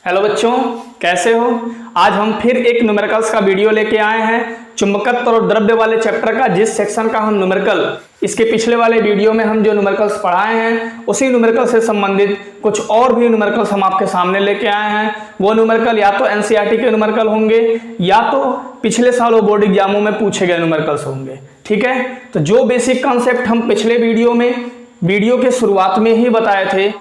Hello बच्चों, कैसे हो। आज हम फिर एक न्यूमेरिकल्स का वीडियो लेके आए हैं। चुंबकत्व और द्रव्य वाले चैप्टर का जिस सेक्शन का हम न्यूमेरिकल इसके पिछले वाले वीडियो में हम जो न्यूमेरिकल्स पढ़ाए हैं उसी न्यूमेरिकल से संबंधित कुछ और भी न्यूमेरिकल्स हम आपके सामने लेके आए हैं। वो न्यूमेरिकल या तो एनसीईआरटी के न्यूमेरिकल होंगे या तो पिछले सालों बोर्ड एग्जामों में पूछे गए न्यूमेरिकल्स होंगे। ठीक है, तो जो बेसिक कॉन्सेप्ट हम पिछले वीडियो के शुरुआत में ही बताए थे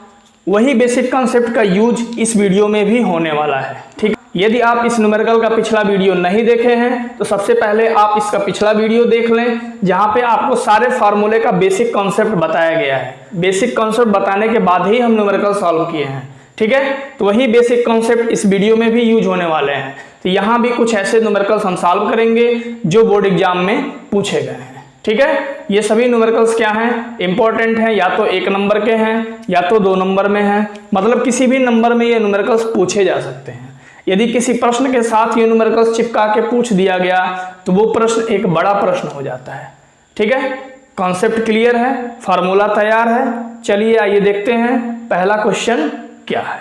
वही बेसिक कॉन्सेप्ट का यूज इस वीडियो में भी होने वाला है। ठीक, यदि आप इस न्यूमेरिकल का पिछला वीडियो नहीं देखे हैं तो सबसे पहले आप इसका पिछला वीडियो देख लें, जहां पे आपको सारे फार्मूले का बेसिक कॉन्सेप्ट बताया गया है। बेसिक कॉन्सेप्ट बताने के बाद ही हम न्यूमेरिकल सॉल्व किए हैं। ठीक है, तो वही बेसिक कॉन्सेप्ट इस वीडियो में भी यूज होने वाले हैं। तो यहाँ भी कुछ ऐसे न्यूमेरिकल्स हम सॉल्व करेंगे जो बोर्ड एग्जाम में पूछे गए हैं। ठीक है, ये सभी न्यूमेरिकल्स क्या हैं, इंपॉर्टेंट हैं, या तो 1 नंबर के हैं या तो 2 नंबर में हैं, मतलब किसी भी नंबर में ये न्यूमेरिकल्स पूछे जा सकते हैं। यदि किसी प्रश्न के साथ ये न्यूमेरिकल्स चिपका के पूछ दिया गया तो वो प्रश्न एक बड़ा प्रश्न हो जाता है। ठीक है, कॉन्सेप्ट क्लियर है, फार्मूला तैयार है। चलिए आइए देखते हैं पहला क्वेश्चन क्या है।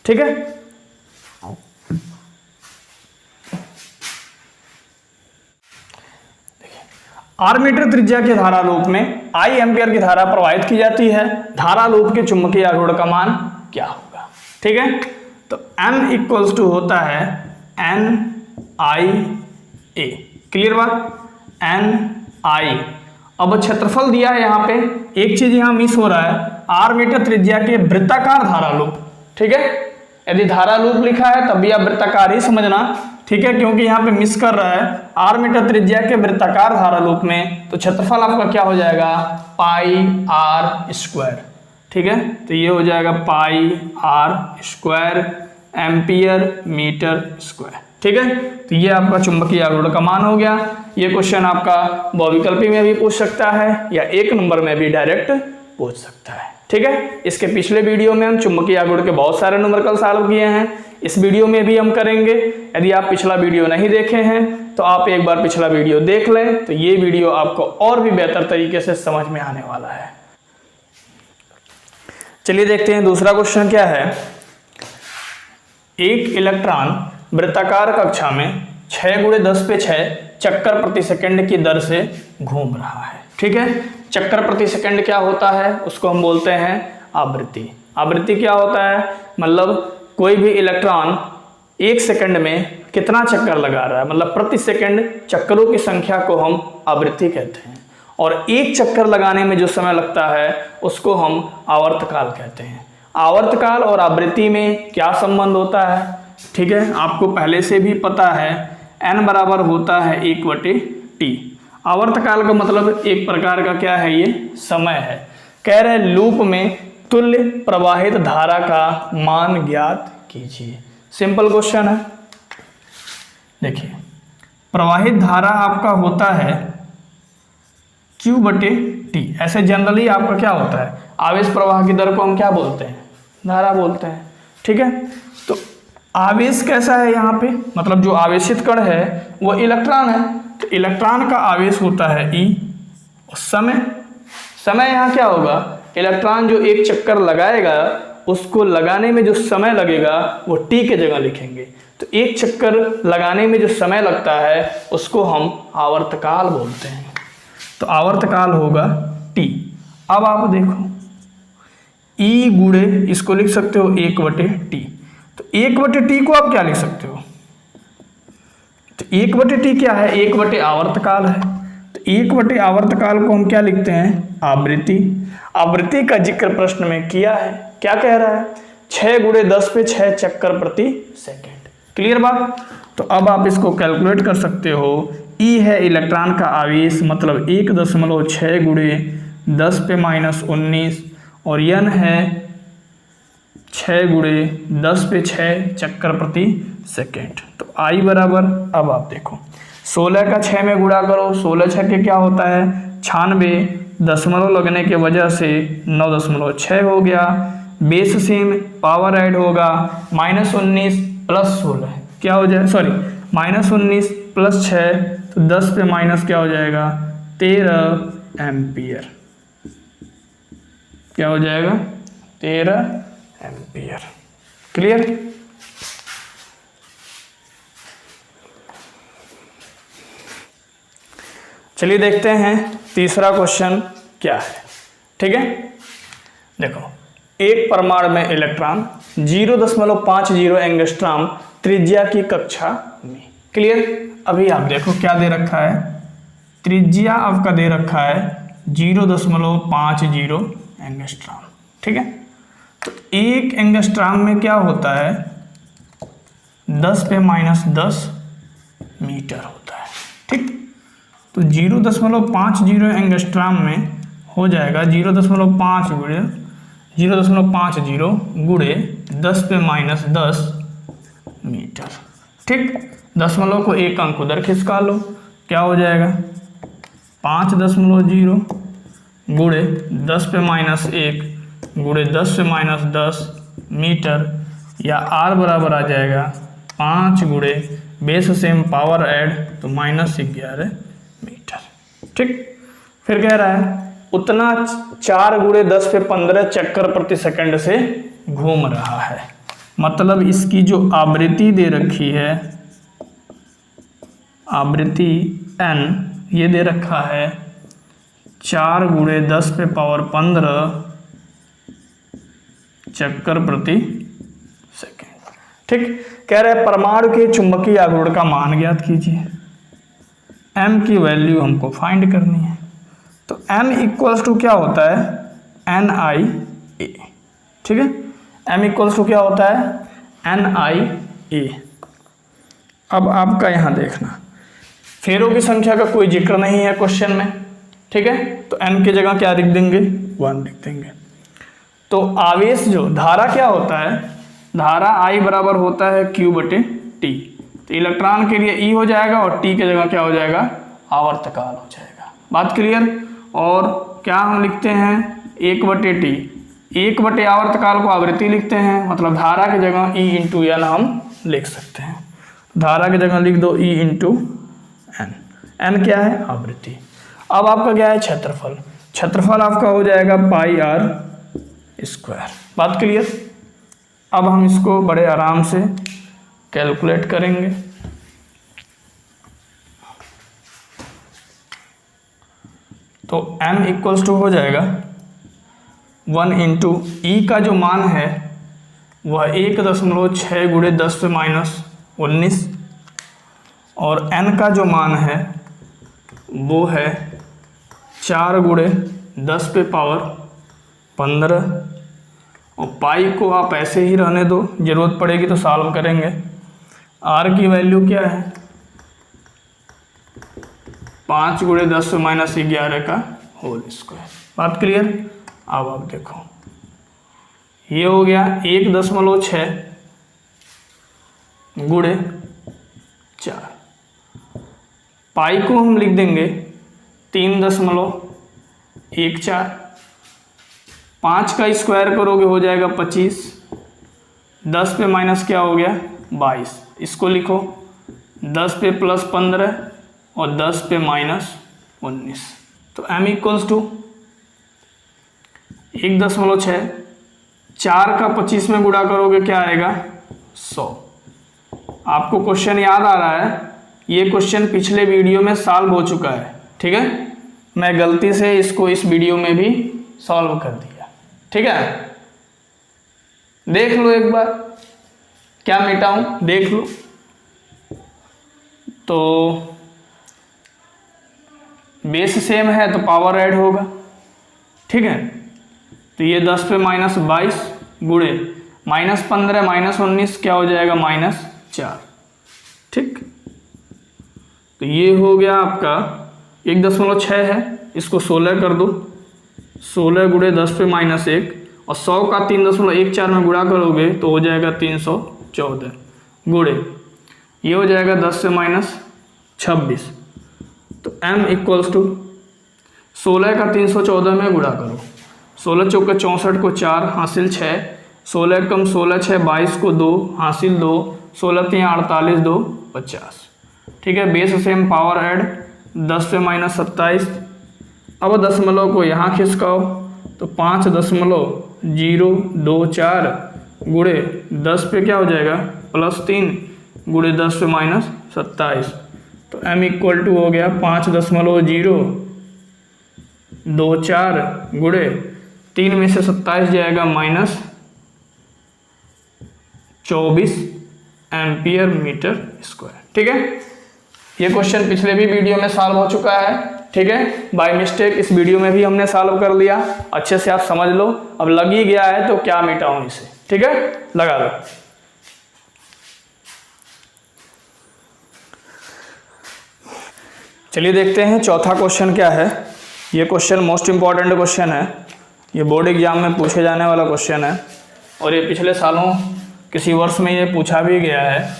ठीक है, आर मीटर त्रिज्या के धारा लूप में आई एम्पियर की धारा प्रवाहित की जाती है। धारा लूप के चुंबकीय आघूर्ण का मान क्या होगा। ठीक है, तो M इक्वल्स टू होता है NIA। क्लियर बात, NI। अब क्षेत्रफल दिया है यहाँ पे, एक चीज यहाँ मिस हो रहा है, आर मीटर त्रिज्या के वृत्ताकार धारा लूप। ठीक है, यदि धारा लूप लिखा है तब भी आप वृत्ताकार ही समझना। ठीक है, क्योंकि यहाँ पे मिस कर रहा है आर मीटर त्रिज्या के वृत्ताकार धारा लूप में, तो क्षेत्रफल आपका क्या हो जाएगा, पाई आर स्क्वायर। ठीक है, तो ये हो जाएगा pi r square ampere metre square. ठीक है, तो ये आपका चुंबकीय आघूर्ण का मान हो गया। ये क्वेश्चन आपका बहुविकल्पी में भी पूछ सकता है या 1 नंबर में भी डायरेक्ट पूछ सकता है। ठीक है, इसके पिछले वीडियो में हम चुंबकीय आघूर्ण के बहुत सारे न्यूमेरिकल सॉल्व किए हैं, इस वीडियो में भी हम करेंगे। यदि आप पिछला वीडियो नहीं देखे हैं तो आप एक बार पिछला वीडियो देख लें, तो ये वीडियो आपको और भी बेहतर तरीके से समझ में आने वाला है। चलिए देखते हैं दूसरा क्वेश्चन क्या है। एक इलेक्ट्रॉन वृत्ताकार कक्षा में 6×10⁶ चक्कर प्रति सेकंड की दर से घूम रहा है। ठीक है, चक्कर प्रति सेकंड क्या होता है, उसको हम बोलते हैं आवृत्ति। आवृत्ति क्या होता है, मतलब कोई भी इलेक्ट्रॉन 1 सेकंड में कितना चक्कर लगा रहा है, मतलब प्रति सेकंड चक्करों की संख्या को हम आवृत्ति कहते हैं। और एक चक्कर लगाने में जो समय लगता है उसको हम आवर्तकाल कहते हैं। आवर्तकाल और आवृत्ति में क्या संबंध होता है, ठीक है, आपको पहले से भी पता है, n बराबर होता है 1/t। आवर्तकाल का मतलब एक प्रकार का क्या है, ये समय है। कह रहे लूप में तुल्य प्रवाहित धारा का मान ज्ञात कीजिए। सिंपल क्वेश्चन है। देखिए, प्रवाहित धारा आपका होता है Q/T। ऐसे जनरली आपका क्या होता है, आवेश प्रवाह की दर को हम क्या बोलते हैं, धारा बोलते हैं। ठीक है, तो आवेश कैसा है यहाँ पे, मतलब जो आवेशित कण है वो इलेक्ट्रॉन है, तो इलेक्ट्रॉन का आवेश होता है E। और समय यहाँ क्या होगा, इलेक्ट्रॉन जो एक चक्कर लगाएगा उसको लगाने में जो समय लगेगा वो T के जगह लिखेंगे। तो एक चक्कर लगाने में जो समय लगता है उसको हम आवर्तकाल बोलते हैं, तो आवर्तकाल होगा T। अब आप देखो E गुणे इसको लिख सकते हो 1/T। तो 1/T को आप क्या लिख सकते हो, तो 1/T क्या है, 1/आवर्तकाल है, तो 1/आवर्तकाल को हम क्या लिखते हैं, आवृत्ति। आवृत्ति का जिक्र प्रश्न में किया है, क्या कह रहा है, 6×10⁶ चक्कर प्रति सेकंड। क्लियर बात, तो अब आप इसको कैलकुलेट कर सकते हो। E है इलेक्ट्रॉन का आवेश, मतलब 1.6×10⁻19 और n है 6×10⁶ चक्कर प्रति सेकंड। तो I बराबर, अब आप देखो 16 का 6 में गुणा करो, 16×6 के क्या होता है 96, दशमलव लगने के वजह से 9.6 हो गया। बेस सेम, पावर ऐड होगा, -19 + 16 क्या हो जाए, सॉरी -19 + 6, तो 10 पे माइनस क्या हो जाएगा 13 एम्पियर। क्या हो जाएगा 13 एम्पियर। क्लियर, चलिए देखते हैं तीसरा क्वेश्चन क्या है। ठीक है, देखो एक परमाणु में इलेक्ट्रॉन 0.50 एंगस्ट्रॉम त्रिज्या की कक्षा में। क्लियर। अभी आप देखो क्या दे रखा है, त्रिज्या आपका दे रखा है 0.50 एंगस्ट्रॉम। ठीक है, तो एक एंगस्ट्रॉम में क्या होता है, 10⁻10 मीटर होता है। ठीक, तो 0.50 एंगस्ट्रॉम में हो जाएगा 0.50 गुणे 10⁻10 मीटर। ठीक, दशमलव को एक अंक उधर खिसका लो, क्या हो जाएगा 5.0 गुणे 10⁻1 गुणे 10⁻10 मीटर, या R बराबर आ जाएगा 5 गुणे बेस सेम पावर ऐड तो -11 मीटर। ठीक, फिर कह रहा है उतना 4 गुणे 10⁻15 चक्कर प्रति सेकंड से घूम रहा है। मतलब इसकी जो आवृत्ति दे रखी है, आवृत्ति n ये दे रखा है 4 गुणे 10⁻15 चक्कर प्रति सेकंड। ठीक, कह रहे हैं परमाणु के चुंबकीय आघूर्ण का मान ज्ञात कीजिए। m की वैल्यू हमको फाइंड करनी है। तो m इक्वल्स टू क्या होता है, NiA। ठीक है, m इक्वल्स टू क्या होता है, NiA। अब आपका यहाँ देखना, फेरों की संख्या का कोई जिक्र नहीं है क्वेश्चन में। ठीक है, तो n की जगह क्या लिख देंगे, 1 लिख देंगे। तो आवेश जो धारा क्या होता है, धारा I बराबर होता है Q/T। तो इलेक्ट्रॉन के लिए E हो जाएगा और T की जगह क्या हो जाएगा, आवर्तकाल हो जाएगा। बात क्लियर। और क्या हम लिखते हैं, 1/T, 1 आवर्तकाल को आवृत्ति लिखते हैं, मतलब धारा की जगह E/N हम लिख सकते हैं। धारा की जगह लिख दो E/N। N क्या है, आवृत्ति। अब आपका क्या है, क्षेत्रफल। क्षेत्रफल आपका हो जाएगा πr²। बात क्लियर। अब हम इसको बड़े आराम से कैलकुलेट करेंगे। तो m इक्वल्स टू हो जाएगा 1 इंटू ई का जो मान है वह 1.6 गुणे 10⁻19 और n का जो मान है वो है 4 गुणे 10⁻15। और पाई को आप ऐसे ही रहने दो, जरूरत पड़ेगी तो सॉल्व करेंगे। r की वैल्यू क्या है, 5 गुणे 10⁻11 का होल स्क्वायर। बात क्लियर। अब आप देखो ये हो गया 1.6 गुणे 4। पाई को हम लिख देंगे 3.14। 5 का स्क्वायर करोगे हो जाएगा 25। 10 पे माइनस क्या हो गया 22। इसको लिखो 10 पे प्लस 15 और 10 पे -19। तो m इक्वल्स टू 1.6, 4 का 25 में गुणा करोगे क्या आएगा 100। आपको क्वेश्चन याद आ रहा है, ये क्वेश्चन पिछले वीडियो में सॉल्व हो चुका है। ठीक है, मैं गलती से इसको इस वीडियो में भी सॉल्व कर दिया। ठीक है, देख लो एक बार क्या मिटाऊं, देख लो। तो बेस सेम है तो पावर ऐड होगा। ठीक है, तो ये 10 पे -22 गुणे -15 -19 क्या हो जाएगा -4। ठीक, तो ये हो गया आपका 1.6 है, इसको 16 कर दो। 16 गुणे 10 पे -1 और 100 का 3.14 में गुणा करोगे तो हो जाएगा 314 गुणे ये हो जाएगा 10 से -26। तो m इक्वल्स टू 16 का 314 में गुणा करो। 16 चौके 64 को 4 हासिल 6, 16 कम 16 6 22 को 2 हासिल 2, 16 3 48 2 50। ठीक है, बेस सेम पावर ऐड 10 पे -27। अब दशमलव को यहाँ खिसकाओ तो 5.024 गुणे 10 पे क्या हो जाएगा +3 गुणे 10 पे -27 तो m इक्वल टू हो गया 5.024 गुणे 3 में से 27 जाएगा -24 एम्पियर मीटर स्क्वायर। ठीक है, ये क्वेश्चन पिछले भी वीडियो में सॉल्व हो चुका है। ठीक है, बाय मिस्टेक इस वीडियो में भी हमने सॉल्व कर लिया। अच्छे से आप समझ लो। अब लग ही गया है तो क्या मिटाऊं इसे। ठीक है, लगा लो। चलिए देखते हैं चौथा क्वेश्चन क्या है। ये क्वेश्चन मोस्ट इंपॉर्टेंट क्वेश्चन है, ये बोर्ड एग्जाम में पूछे जाने वाला क्वेश्चन है और ये पिछले सालों किसी वर्ष में ये पूछा भी गया है।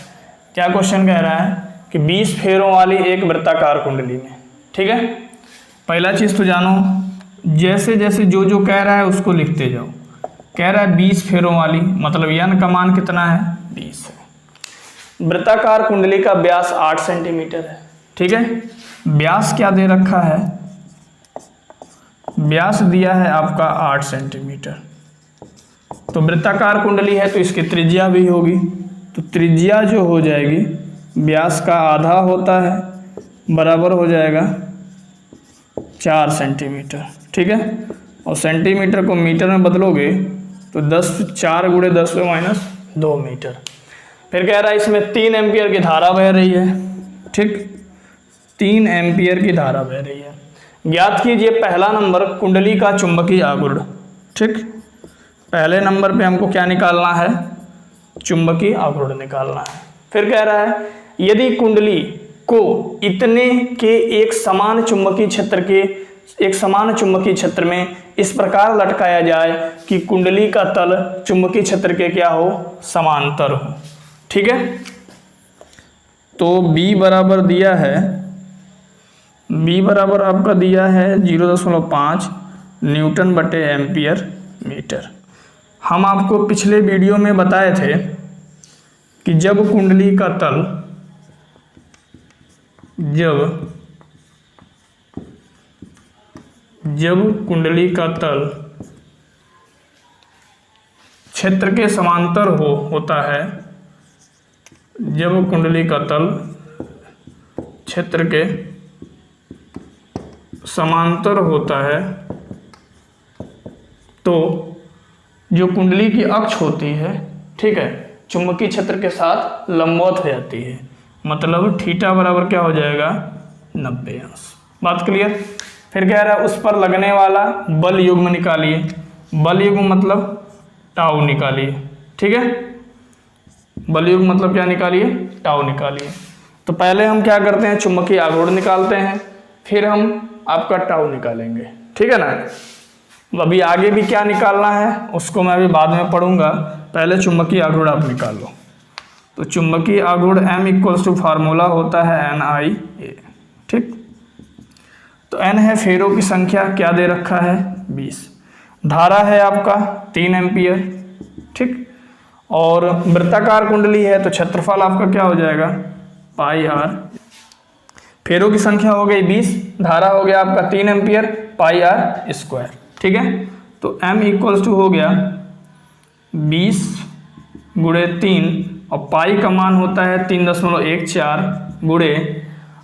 क्या क्वेश्चन कह रहा है कि 20 फेरों वाली एक वृत्ताकार कुंडली में। ठीक है, पहला चीज़ तो जानो, जैसे जैसे जो जो कह रहा है उसको लिखते जाओ। कह रहा है 20 फेरों वाली, मतलब n का मान कितना है, 20 है। वृत्ताकार कुंडली का व्यास 8 सेंटीमीटर है। ठीक है, व्यास क्या दे रखा है, व्यास दिया है आपका 8 सेंटीमीटर। तो वृत्ताकार कुंडली है तो इसकी त्रिज्या भी होगी, तो त्रिज्या जो हो जाएगी व्यास का आधा होता है, बराबर हो जाएगा 4 सेंटीमीटर। ठीक है, और सेंटीमीटर को मीटर में बदलोगे तो 4 गुणे 10 पे -2 मीटर। फिर कह रहा है इसमें 3 एम्पियर की धारा बह रही है। ठीक, 3 एम्पियर की धारा बह रही है। ज्ञात कीजिए पहला नंबर कुंडली का चुंबकीय आघूर्ण। ठीक, पहले नंबर पे हमको क्या निकालना है, चुंबकीय आघूर्ण निकालना है। फिर कह रहा है यदि कुंडली को इतने के एक समान चुंबकीय क्षेत्र में इस प्रकार लटकाया जाए कि कुंडली का तल चुंबकीय क्षेत्र के क्या हो, समांतर हो। ठीक है, तो B बराबर दिया है, B बराबर आपका दिया है 0.5 न्यूटन बटे एम्पियर मीटर। हम आपको पिछले वीडियो में बताए थे कि जब कुंडली का तल क्षेत्र के समांतर होता है, जब कुंडली का तल क्षेत्र के समांतर होता है तो जो कुंडली की अक्ष होती है, ठीक है, चुंबकीय क्षेत्र के साथ लंबवत हो जाती है। मतलब थीटा बराबर क्या हो जाएगा, 90 अंश। बात क्लियर। फिर कह रहा है उस पर लगने वाला बल युग्म निकालिए। बल युग्म मतलब टाउ निकालिए। ठीक है, बल युग्म मतलब क्या निकालिए, टाउ निकालिए। तो पहले हम क्या करते हैं, चुंबकीय आघूर्ण निकालते हैं, फिर हम आपका टाउ निकालेंगे। ठीक है ना। अभी आगे भी क्या निकालना है उसको मैं अभी बाद में पढ़ूंगा, पहले चुंबकीय आघूर्ण आप निकाल लो। तो चुंबकीय आघूर्ण M इक्वल्स टू फार्मूला होता है NIA। ठीक, तो N है फेरों की संख्या, क्या दे रखा है, 20। धारा है आपका 3 एम्पियर। ठीक, और वृत्ताकार कुंडली है तो क्षेत्रफल आपका क्या हो जाएगा, पाई r। फेरों की संख्या हो गई 20, धारा हो गया आपका 3 एम्पियर, पाई r स्क्वायर। ठीक है, तो M इक्वल्स टू हो गया 20 गुणे 3 और पाई का मान होता है 3.14 गुणे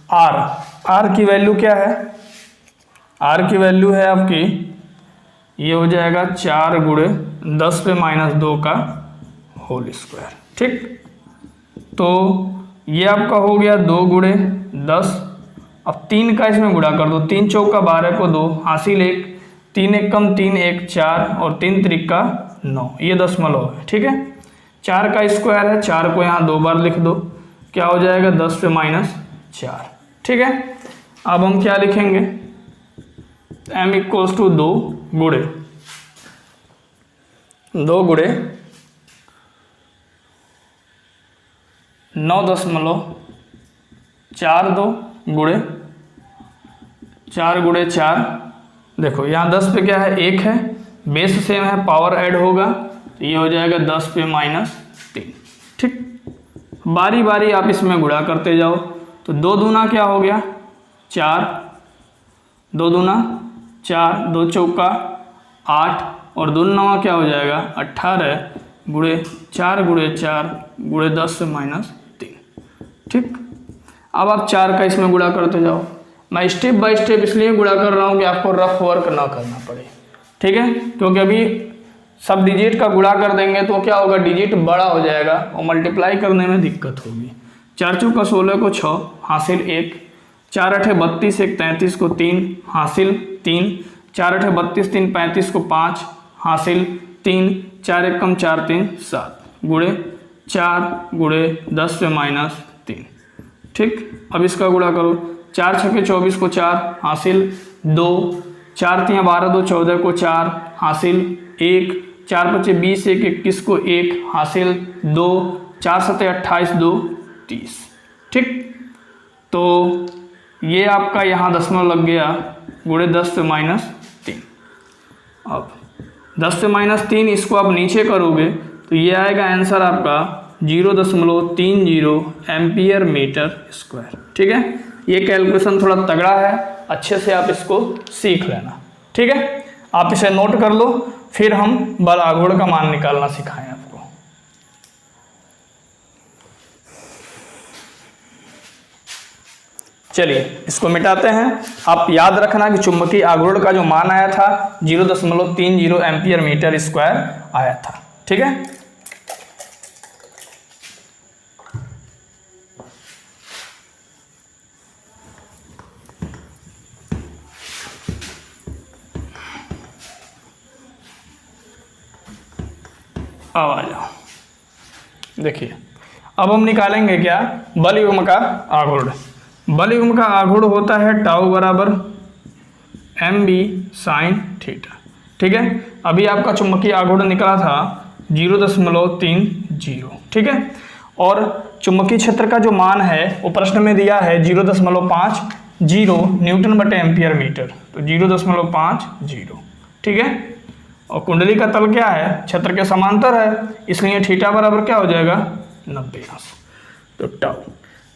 r की वैल्यू क्या है, r की वैल्यू है आपकी, ये हो जाएगा 4 गुणे 10 पे -2 का होल स्क्वायर। ठीक, तो ये आपका हो गया 2 गुणे 10। अब 3 का इसमें गुणा कर दो, 3 चौका 12 को 2 हासिल 1, 3 एक कम 3 1 4 और 3 त्रिका 9, ये दशमलव है। ठीक है, 4 का स्क्वायर है, 4 को यहाँ 2 बार लिख दो, क्या हो जाएगा 10 पे -4। ठीक है, अब हम क्या लिखेंगे, M इक्वल्स टू 2 गुणे 9.42 गुणे 4 गुणे 4। देखो यहाँ 10 पे क्या है, 1 है, बेस सेम है, पावर ऐड होगा तो ये हो जाएगा 10 पे -3। ठीक, बारी बारी आप इसमें गुणा करते जाओ। तो 2 दूना क्या हो गया 4, 2 दूना 4, 2 चौका 8 और 2 नवा क्या हो जाएगा 18 गुणे 4 गुणे 4 गुणे 10 से -3। ठीक, अब आप 4 का इसमें गुणा करते जाओ। मैं स्टेप बाय स्टेप इसलिए गुणा कर रहा हूँ कि आपको रफ वर्क ना करना पड़े, ठीक है, क्योंकि अभी सब डिजिट का गुणा कर देंगे तो क्या होगा, डिजिट बड़ा हो जाएगा और मल्टीप्लाई करने में दिक्कत होगी। 4 चौका 16 को 6 हासिल 1, 4 8 32 1 33 को 3 हासिल 3, 4 8 32 3 35 को 5 हासिल 3, 4 1 कम 4 3 7 गुणे 4 गुणे 10 से माइनस 3, ठीक। अब इसका गुणा करो, 4 छके 24 को 4 हासिल 2, 4 3 12 2 14 को 4 हासिल 1, 4 5 20 1 21 को 1 हासिल 2, 4 7 28 2 30, ठीक। तो ये आपका यहाँ दशमलव लग गया गुणे 10 से माइनस 3। अब 10 से माइनस 3 इसको आप नीचे करोगे तो ये आएगा आंसर आपका 0.30 एम्पियर मीटर स्क्वायर, ठीक है। ये कैलकुलेशन थोड़ा तगड़ा है, अच्छे से आप इसको सीख लेना, ठीक है। आप इसे नोट कर लो, फिर हम बल आघूर्ण का मान निकालना सिखाएं आपको। चलिए इसको मिटाते हैं। आप याद रखना कि चुंबकीय आघूर्ण का जो मान आया था 0.30 एम्पियर मीटर स्क्वायर आया था, ठीक है। अब आ जाओ, देखिए अब हम निकालेंगे क्या, बल युग्म का आघूर्ण। बल युग्म का आघूर्ण होता है टाउ बराबर mb साइन थीटा, ठीक है। अभी आपका चुंबकीय आघूर्ण निकला था 0.30, ठीक है। और चुंबकीय क्षेत्र का जो मान है वो प्रश्न में दिया है 0.50 न्यूटन बटे एम्पियर मीटर, तो 0.50, ठीक है। और कुंडली का तल क्या है, क्षेत्र के समांतर है, इसलिए थीटा बराबर क्या हो जाएगा 90 अंश। तो टाउ,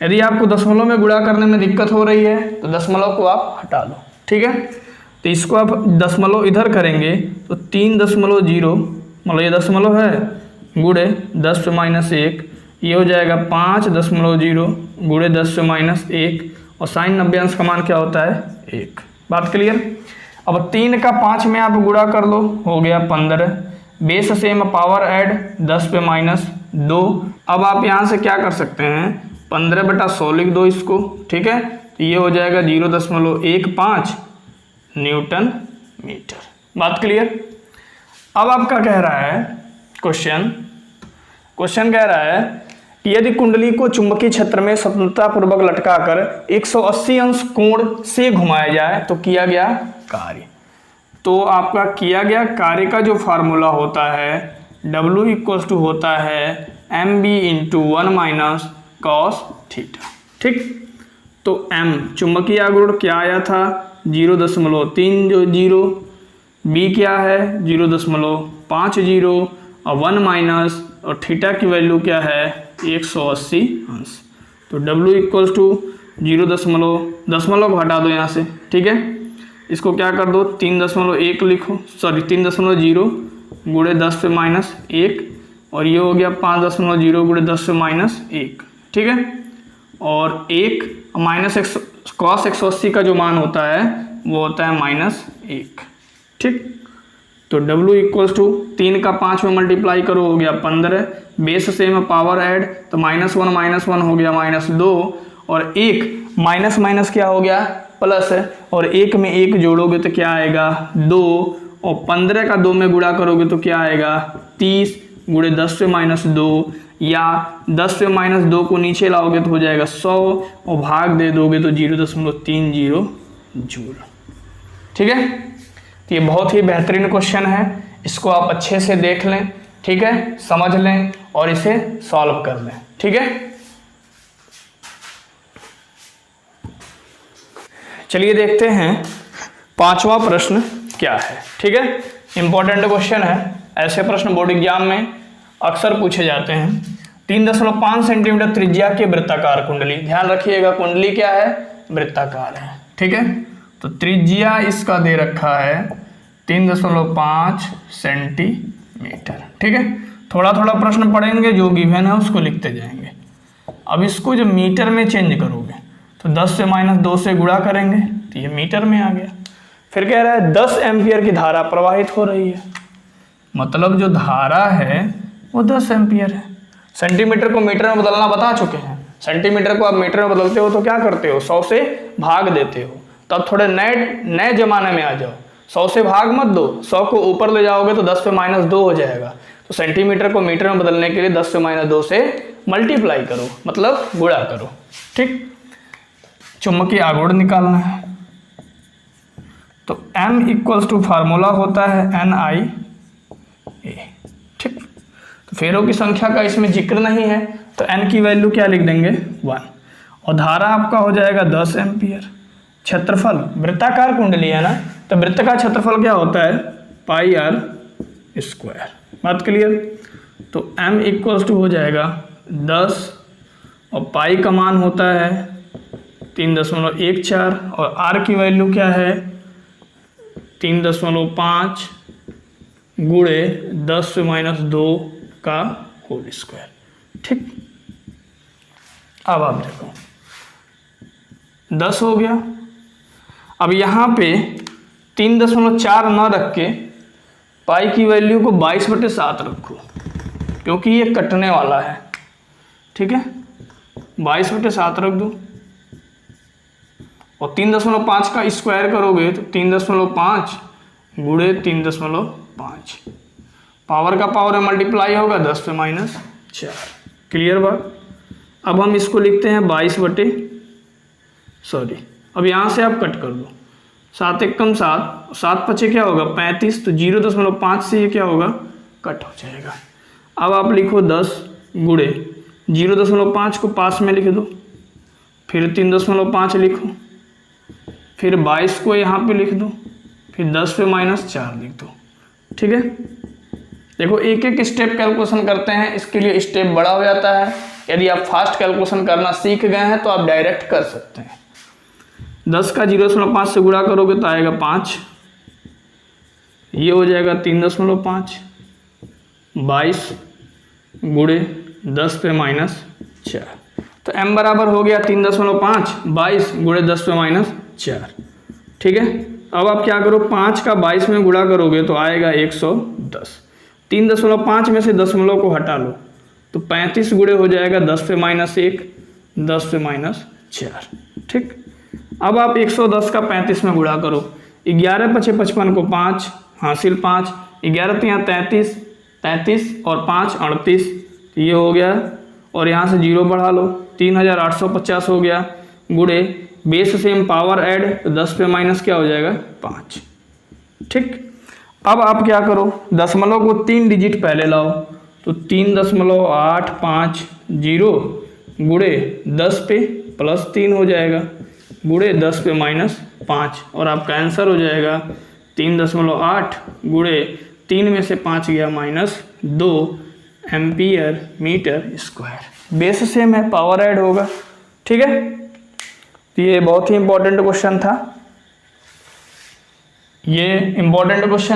यदि आपको दशमलव में गुणा करने में दिक्कत हो रही है तो दशमलव को आप हटा लो, ठीक है। तो इसको आप दशमलव इधर करेंगे तो 3.0 मतलब ये दशमलव है गुणे 10 से माइनस 1, ये हो जाएगा 5.0 गुणे 10 से माइनस 1, और साइन 90 अंश का मान क्या होता है 1। बात क्लियर। अब 3 का 5 में आप गुणा कर लो, हो गया 15, बेस सेम पावर ऐड 10 पे माइनस 2। अब आप यहाँ से क्या कर सकते हैं, 15/100 लिख दो इसको, ठीक है। तो ये हो जाएगा 0.15 न्यूटन मीटर। बात क्लियर। अब आपका कह रहा है क्वेश्चन कह रहा है कि यदि कुंडली को चुंबकीय क्षेत्र में स्वतंत्रतापूर्वक लटकाकर 180 अंश कोण से घुमाया जाए तो किया गया कार्य। तो आपका किया गया कार्य का जो फार्मूला होता है W इक्वल्स टू होता है mb into 1 minus cos theta, ठीक। तो m चुंबकीय आघूर्ण क्या आया था 0.30, b क्या है 0.50 और 1 माइनस और थीटा की वैल्यू क्या है 180 अंश। तो W इक्वल्स टू 0.0 हटा दो यहाँ से, ठीक है। इसको क्या कर दो 3.1 लिखो, सॉरी 3.0 गुणे 10 से माइनस 1, और ये हो गया 5.0 गुणे 10 से माइनस 1, ठीक है। और 1 माइनस कॉस 180 का जो मान होता है वो होता है -1, ठीक। तो W इक्वल्स टू 3 का 5 में मल्टीप्लाई करो हो गया 15, बेस से में पावर ऐड तो -1 हो गया -2, और 1 माइनस क्या हो गया प्लस है, और 1 में 1 जोड़ोगे तो क्या आएगा 2, और 15 का 2 में गुणा करोगे तो क्या आएगा 30 गुणे 10 से माइनस 2, या 10 से माइनस 2 को नीचे लाओगे तो हो जाएगा 100, और भाग दे दोगे तो 0.30 जूल, ठीक है। तो ये बहुत ही बेहतरीन क्वेश्चन है, इसको आप अच्छे से देख लें, ठीक है, समझ लें और इसे सॉल्व कर लें, ठीक है। चलिए देखते हैं 5वां प्रश्न क्या है, ठीक है। इंपॉर्टेंट क्वेश्चन है, ऐसे प्रश्न बोर्ड एग्जाम में अक्सर पूछे जाते हैं। 3.5 सेंटीमीटर त्रिज्या के वृत्ताकार कुंडली, ध्यान रखिएगा कुंडली क्या है वृत्ताकार है, ठीक है। तो त्रिज्या इसका दे रखा है 3.5 सेंटीमीटर, ठीक है। थोड़ा थोड़ा प्रश्न पढ़ेंगे, जो गिवन है उसको लिखते जाएंगे। अब इसको जब मीटर में चेंज करोगे तो 10 से -2 से गुणा करेंगे तो ये मीटर में आ गया। फिर कह रहा है 10 एम्पियर की धारा प्रवाहित हो रही है, मतलब जो धारा है वो 10 एम्पियर है। सेंटीमीटर को मीटर में बदलना बता चुके हैं। सेंटीमीटर को आप मीटर में बदलते हो तो क्या करते हो, 100 से भाग देते हो। तो अब थोड़े नए जमाने में आ जाओ, 100 से भाग मत दो, 100 को ऊपर ले जाओगे तो 10 पे -2 हो जाएगा। तो सेंटीमीटर को मीटर में बदलने के लिए 10 से -2 से मल्टीप्लाई करो, मतलब गुणा करो। ठीक, चुंबकीय आघूर्ण निकालना है तो M = फार्मूला होता है NIA। ठीक, तो फेरों की संख्या का इसमें जिक्र नहीं है तो N की वैल्यू क्या लिख देंगे 1, और धारा आपका हो जाएगा 10 एम्पियर। क्षेत्रफल, वृत्ताकार कुंडली है ना, तो वृत्त का क्षेत्रफल क्या होता है πr²। बात क्लियर। तो M = हो जाएगा 10 और पाई का मान होता है 3.14 और R की वैल्यू क्या है 3.5 गुणे 10 से -2 का होल स्क्वायर। ठीक, अब आप देखो 10 हो गया। अब यहाँ पे 3.4 न रख के पाई की वैल्यू को 22/7 रखो, क्योंकि ये कटने वाला है। ठीक है, 22/7 रख दो और 3.5 का स्क्वायर करोगे तो 3.5 गुणे 3.5, पावर का पावर में मल्टीप्लाई होगा 10 से -4। क्लियर बात। अब हम इसको लिखते हैं 22 अब यहाँ से आप कट कर दो, 7 एकम 7, 7 पचे क्या होगा 35, तो 0.5 से ये क्या होगा कट हो जाएगा। अब आप लिखो 10 गुणे 0.5 को पास में लिख दो, फिर 3.5 लिखो, फिर 22 को यहाँ पे लिख दो, फिर 10 पे -4 लिख दो। ठीक है, देखो एक एक स्टेप कैलकुलेशन करते हैं, इसके लिए स्टेप बड़ा हो जाता है। यदि आप फास्ट कैलकुलेशन करना सीख गए हैं तो आप डायरेक्ट कर सकते हैं। 10 का 0.5 से गुणा करोगे तो आएगा 5, ये हो जाएगा 3.5, 22 गुणे 10 पे -4, तो m बराबर हो गया 3.5, 22 गुणे 10 पे -4। ठीक है, अब आप क्या करो 5 का 22 में गुणा करोगे तो आएगा 110, 3.5 में से दशमलव को हटा लो तो 35 गुणे हो जाएगा 10 पे -1, 10 पे -4। ठीक, अब आप 110 का 35 में गुणा करो, 11 पचे 55 को 5 हासिल 5, 11 यहाँ 33, 33 और 5 38, ये हो गया, और यहाँ से 0 बढ़ा लो 3850 हो गया, गुणे बेस से पावर ऐड तो 10 पे माइनस क्या हो जाएगा 5। ठीक, अब आप क्या करो दशमलव को 3 डिजिट पहले लाओ तो 3.850 गुणे 10 पे +3 हो जाएगा, गुणे 10 पे -5, और आपका आंसर हो जाएगा 3.8 गुणे 3 में से 5 गया -2 ampere metre square. Base same है, पावर ऐड होगा। ठीक है, तो ये बहुत ही इंपॉर्टेंट क्वेश्चन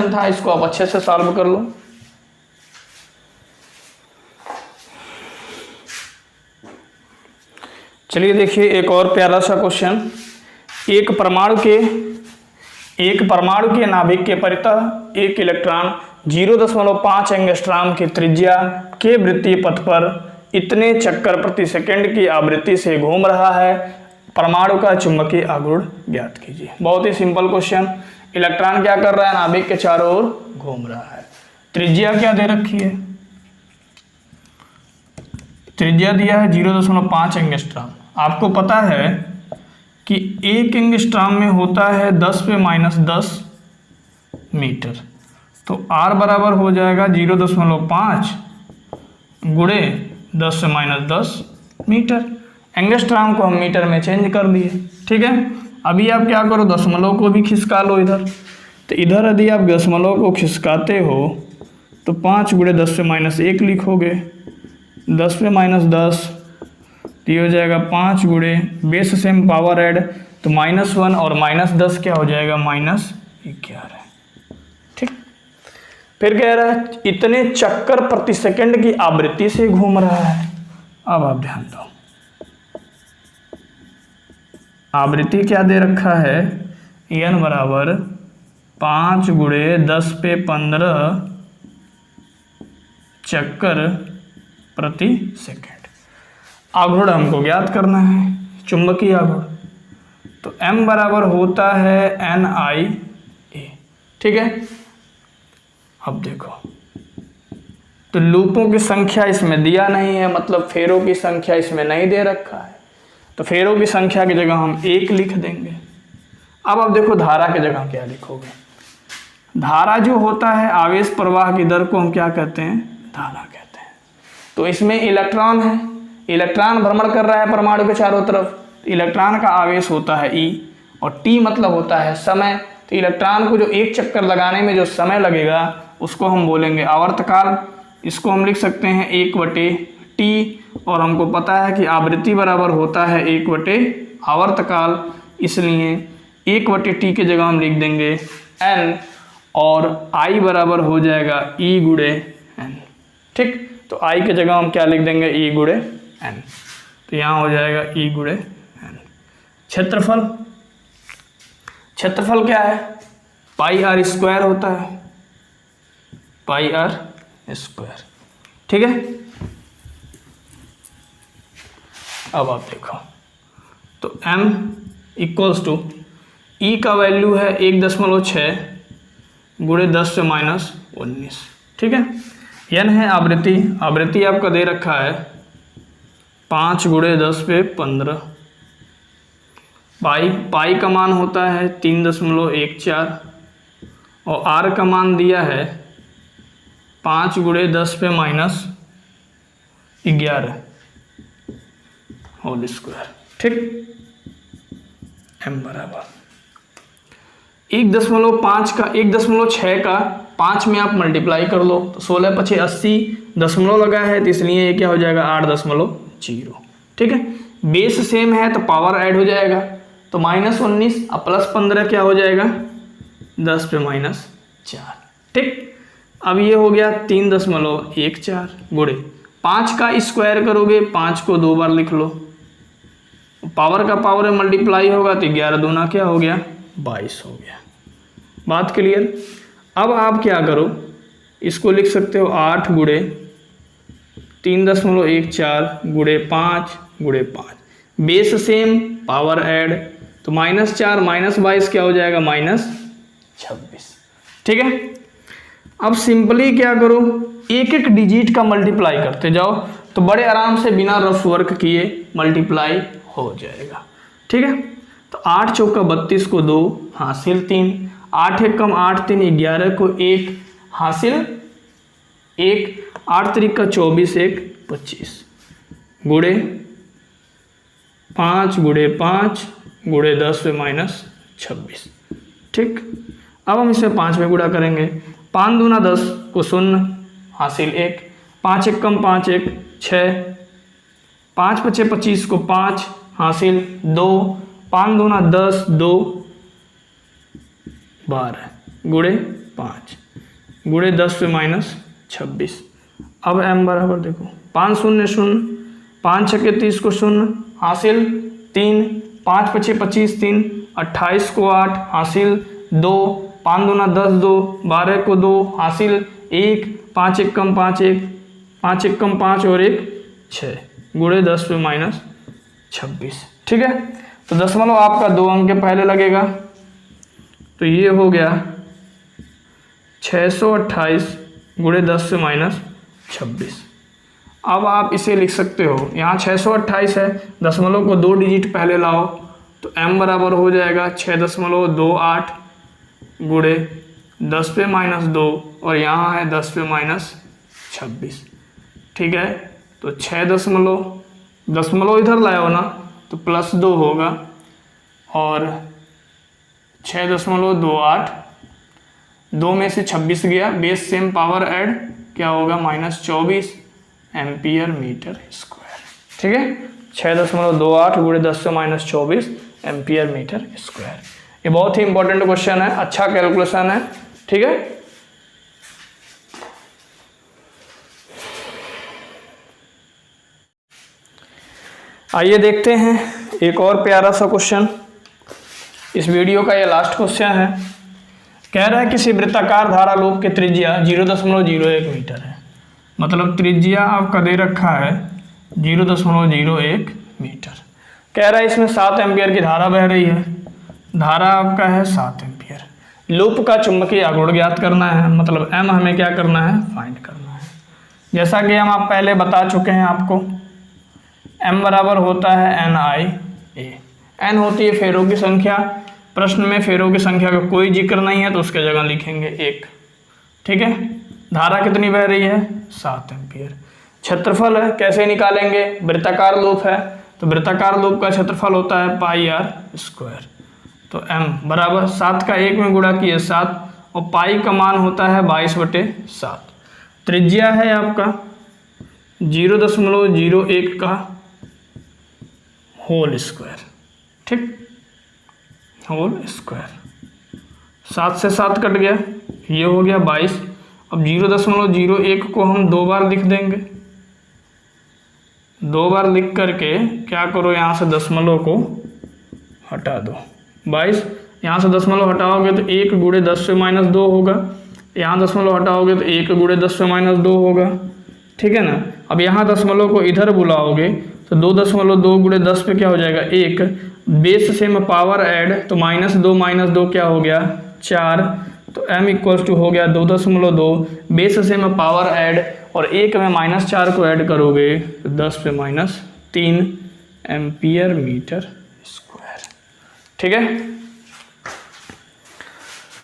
था, इसको आप अच्छे से सॉल्व कर लो। चलिए देखिए एक और प्यारा सा क्वेश्चन। एक परमाणु के नाभिक के परितः एक इलेक्ट्रॉन 0.5 एंगस्ट्रॉम की त्रिज्या के वृत्तीय पथ पर इतने चक्कर प्रति सेकंड की आवृत्ति से घूम रहा है, परमाणु का चुंबकीय आघूर्ण ज्ञात कीजिए। बहुत ही सिंपल क्वेश्चन। इलेक्ट्रॉन क्या कर रहा है, नाभिक के चारों ओर घूम रहा है। त्रिज्या क्या दे रखी है, त्रिज्या दिया है 0.5 एंगस्ट्रॉम। आपको पता है कि 1 एंगस्ट्रॉम में होता है 10 पे -10 मीटर, तो R बराबर हो जाएगा 0.5 गुणे 10 से -10 मीटर। एंगस्ट्रॉम को हम मीटर में चेंज कर दिए। ठीक है, अभी आप क्या करो दशमलव को भी खिसका लो इधर, तो इधर यदि आप दशमलव को खिसकाते हो तो 5 गुणे 10 से -1 लिखोगे, 10 पे -10 तो ये हो जाएगा 5 गुणे बेस सेम पावर ऐड तो -1 और -10 क्या हो जाएगा -11। ठीक, फिर कह रहा है इतने चक्कर प्रति सेकंड की आवृत्ति से घूम रहा है। अब आप ध्यान दो, आवृत्ति क्या दे रखा है, n बराबर 5 × 10⁻15 चक्कर प्रति सेकंड। आघूर्ण हमको ज्ञात करना है, चुंबकीय आघूर्ण, तो m बराबर होता है NIA, ठीक है। अब देखो, तो लूपों की संख्या इसमें दिया नहीं है, मतलब फेरों की संख्या इसमें नहीं दे रखा है, तो फेरों की संख्या की जगह हम 1 लिख देंगे। अब देखो धारा की जगह क्या लिखोगे, धारा जो होता है आवेश प्रवाह की दर को हम क्या कहते हैं, धारा कहते हैं। तो इसमें इलेक्ट्रॉन है, इलेक्ट्रॉन भ्रमण कर रहा है परमाणु के चारों तरफ, इलेक्ट्रॉन का आवेश होता है E, और T मतलब होता है समय। तो इलेक्ट्रॉन को जो एक चक्कर लगाने में जो समय लगेगा उसको हम बोलेंगे आवर्तकाल। इसको हम लिख सकते हैं 1/T, और हमको पता है कि आवृत्ति बराबर होता है 1/आवर्तकाल, इसलिए 1/T की जगह हम लिख देंगे N, और I बराबर हो जाएगा E × N, ठीक। तो I की जगह हम क्या लिख देंगे, E × N, तो यहाँ हो जाएगा E × N। क्षेत्रफल, क्षेत्रफल क्या है, πr² होता है, πr², ठीक है। अब आप देखो, तो m = E का वैल्यू है 1.6 × 10⁻19, ठीक है। n है आवृत्ति, आवृत्ति आपका दे रखा है 5 × 10⁻15, पाई का मान होता है 3.14, और r का मान दिया है 5 × 10⁻11 होल स्क्वायर, ठीक। m बराबर 1.5 का 1.6 का 5 में आप मल्टीप्लाई कर लो, तो 16 × 5 = 80, दशमलव लगा है तो इसलिए ये क्या हो जाएगा 8.0, ठीक है। बेस सेम है तो पावर ऐड हो जाएगा, तो -19 और +15 क्या हो जाएगा 10⁻4, ठीक। अब ये हो गया 3.14 × 5 का स्क्वायर करोगे, 5 को 2 बार लिख लो, पावर का पावर में मल्टीप्लाई होगा तो 11 दूना क्या हो गया 22 हो गया। बात क्लियर। अब आप क्या करो, इसको लिख सकते हो 8 × 3.14 × 5 × 5, बेस सेम पावर ऐड, तो -4 -22 क्या हो जाएगा -26, ठीक है। अब सिंपली क्या करो, एक एक डिजिट का मल्टीप्लाई करते जाओ, तो बड़े आराम से बिना रफ वर्क किए मल्टीप्लाई हो जाएगा, ठीक है। तो 8 × 4 = 32 को 2 हासिल 3, 8 × 1 = 8, 3 = 11 को 1 हासिल 1, 8 × 3 = 24, 1 = 25 गुणे 5 × 5 × 10⁻26, ठीक। अब हम इसे 5 में गुणा करेंगे, 5 दूना 10 को 0 हासिल 1, 5 × 1 = 5, 1 = 6, 5 × 5 = 25 को 5 हासिल 2, 5 दूना 10, 2 12 गुणे 5 गुणे 10⁻26। अब m बराबर देखो 5 0 0, 5 6 = 30 को 0 हासिल 3, 5 × 5 = 25, 3 28 को 8 हासिल 2, 5 दूना 10, 2 12 को 2 हासिल 1, 5 × 1 = 5, 1 5 × 1 = 5 और 1 6 गुणे 10⁻26, ठीक है। तो दशमलव आपका 2 अंक के पहले लगेगा, तो ये हो गया 628 गुणे 10⁻26। अब आप इसे लिख सकते हो, यहाँ 628 है, दशमलव को 2 डिजिट पहले लाओ, तो m बराबर हो जाएगा 6.28 गुणे 10⁻2 और यहाँ है 10⁻26, ठीक है। तो 6 दशमलव इधर लाओ ना तो +2 होगा और 6.28, 2 में से 26 गया, बेस सेम पावर ऐड क्या होगा -24 एम्पियर मीटर स्क्वायर, ठीक है। 6.28 गुणे 10⁻24 एम्पियर मीटर स्क्वायर। ये बहुत ही इंपॉर्टेंट क्वेश्चन है, अच्छा कैलकुलेशन है, ठीक है। आइए देखते हैं एक और प्यारा सा क्वेश्चन। इस वीडियो का ये लास्ट क्वेश्चन है। कह रहा है किसी वृत्ताकार धारा लूप की त्रिज्या 0.01 मीटर है। मतलब त्रिज्या आपका दे रखा है 0.01 मीटर। कह रहा है इसमें 7 एम्पियर की धारा बह रही है। धारा आपका है 7 एम्पियर। लूप का चुंबकीय आघूर्ण ज्ञात करना है, मतलब एम हमें क्या करना है, फाइंड करना है। जैसा कि हम आप पहले बता चुके हैं आपको, एम बराबर होता है NI/A। एन होती है फेरों की संख्या। प्रश्न में फेरों की संख्या का कोई जिक्र नहीं है तो उसके जगह लिखेंगे 1। ठीक है। धारा कितनी बह रही है, 7 एम्पियर। क्षेत्रफल है, कैसे निकालेंगे, वृत्ताकार लूप है तो वृत्ताकार लूप का क्षेत्रफल होता है πr²। तो m बराबर 7 का 1 में गुणा किए 7 और पाई का मान होता है 22/7। त्रिज्या है आपका 0.01 का होल स्क्वायर। ठीक, होल स्क्वायर। 7 से 7 कट गया, ये हो गया 22। अब 0.01 को हम 2 बार लिख देंगे। 2 बार लिख करके क्या करो, यहाँ से दशमलव को हटा दो। 22 यहाँ से दशमलव हटाओगे तो 1 गुणे 10 से -2 होगा। यहाँ दशमलव हटाओगे तो 1 गुणे 10 से -2 होगा। ठीक है ना। अब यहाँ दशमलव को इधर बुलाओगे तो 2.2 गुणे 10 पे क्या हो जाएगा, 1। बेस से मैं पावर ऐड तो -2 क्या हो गया, 4। तो m इक्वल्स टू हो गया 2.2। बेस से मैं पावर ऐड और 1 में -4 को ऐड करोगे तो 10 पे -3 एम्पियर मीटर स्क्वायर। ठीक है।